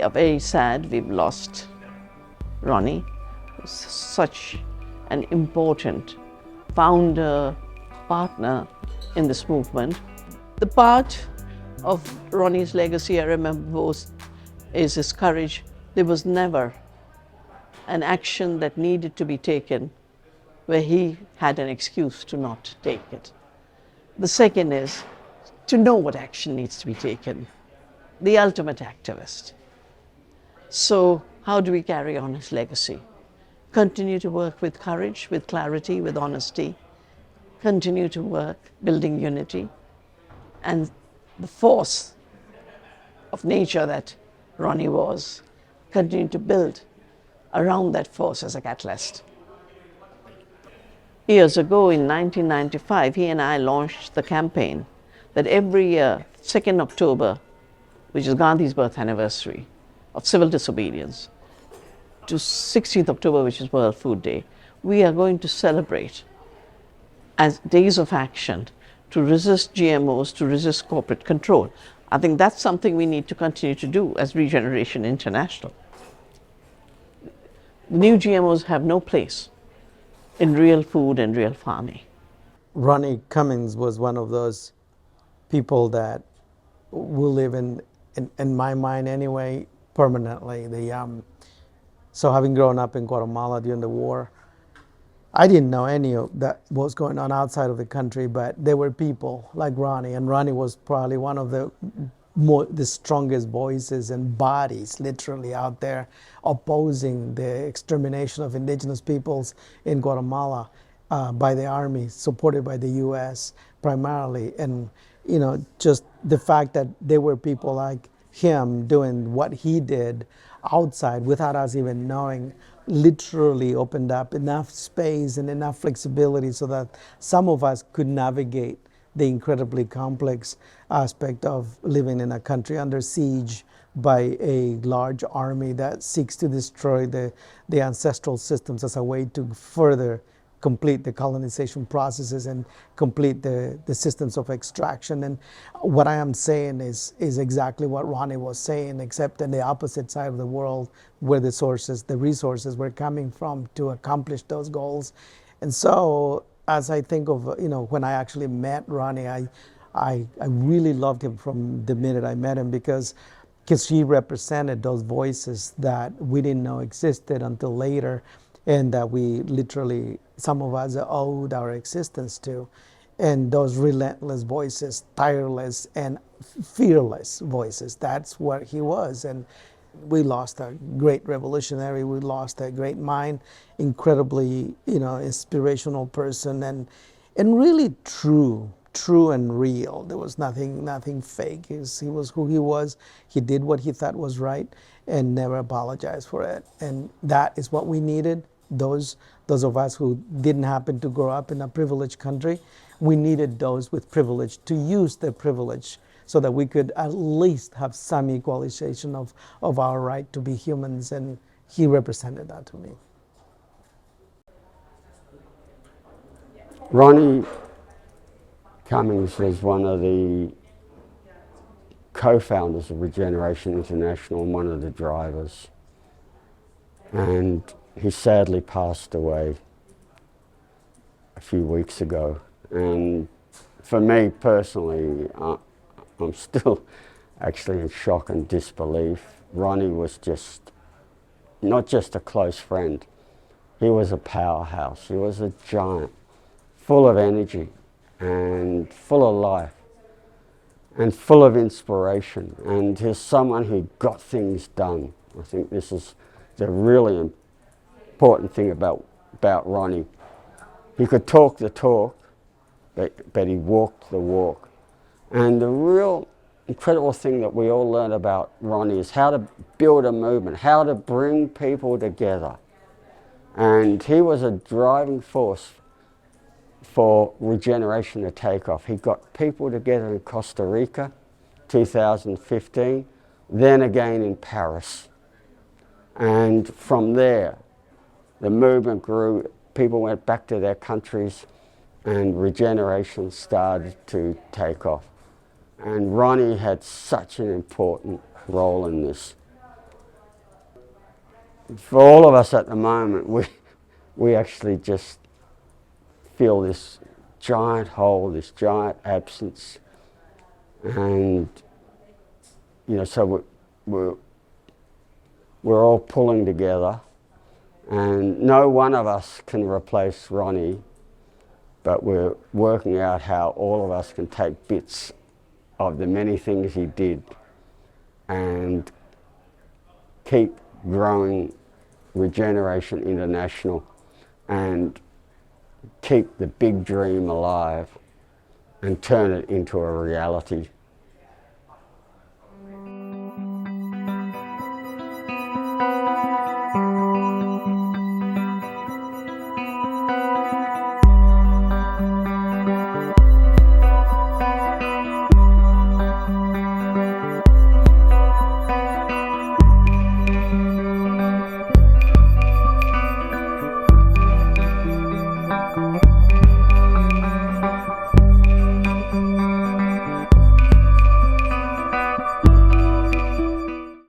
are very sad we've lost Ronnie, such an important founder, partner in this movement. The part of Ronnie's legacy I remember most is his courage. There was never an action that needed to be taken where he had an excuse to not take it. The second is to know what action needs to be taken. The ultimate activist. So how do we carry on his legacy? Continue to work with courage, with clarity, with honesty. Continue to work building unity. And the force of nature that Ronnie was, continue to build around that force as a catalyst. Years ago in 1995, he and I launched the campaign that every year, 2nd October, which is Gandhi's birth anniversary of civil disobedience, to 16th October, which is World Food Day, we are going to celebrate as days of action to resist GMOs, to resist corporate control. I think that's something we need to continue to do as Regeneration International. New GMOs have no place in real food and real farming. Ronnie Cummins was one of those people that will live in my mind anyway, permanently. So having grown up in Guatemala during the war, I didn't know any of that was going on outside of the country, but there were people like Ronnie, and Ronnie was probably one of the strongest voices and bodies literally out there opposing the extermination of indigenous peoples in Guatemala by the army, supported by the US primarily. And you know, just the fact that there were people like him doing what he did outside without us even knowing literally opened up enough space and enough flexibility so that some of us could navigate the incredibly complex aspect of living in a country under siege by a large army that seeks to destroy the ancestral systems as a way to further complete the colonization processes and complete the systems of extraction. And what I am saying is exactly what Ronnie was saying, except in the opposite side of the world where the resources were coming from to accomplish those goals. And so as I think of, when I actually met Ronnie, I really loved him from the minute I met him because he represented those voices that we didn't know existed until later, and that we literally, some of us owed our existence to. And those relentless voices, tireless and fearless voices, that's what he was. And we lost a great revolutionary, we lost a great mind, incredibly, inspirational person, and really true and real. There was nothing fake. He was who he was. He did what he thought was right and never apologized for it. And that is what we needed. Those of us who didn't happen to grow up in a privileged country, we needed those with privilege to use their privilege so that we could at least have some equalization of our right to be humans, and he represented that to me. Ronnie Cummins was one of the co-founders of Regeneration International and one of the drivers. And he sadly passed away a few weeks ago. And for me personally, I'm still actually in shock and disbelief. Ronnie was not just a close friend, he was a powerhouse. He was a giant, full of energy and full of life and full of inspiration. And he's someone who got things done. I think this is the really important thing about Ronnie. He could talk the talk, but he walked the walk. And the real incredible thing that we all learned about Ronnie is how to build a movement, how to bring people together. And he was a driving force for Regeneration to take off. He got people together in Costa Rica, 2015, then again in Paris. And from there, the movement grew, people went back to their countries, and Regeneration started to take off. And Ronnie had such an important role in this. for all of us at the moment, we actually just feel this giant hole, this giant absence, and so we're all pulling together, and no one of us can replace Ronnie, but we're working out how all of us can take bits of the many things he did and keep growing Regeneration International and keep the big dream alive and turn it into a reality.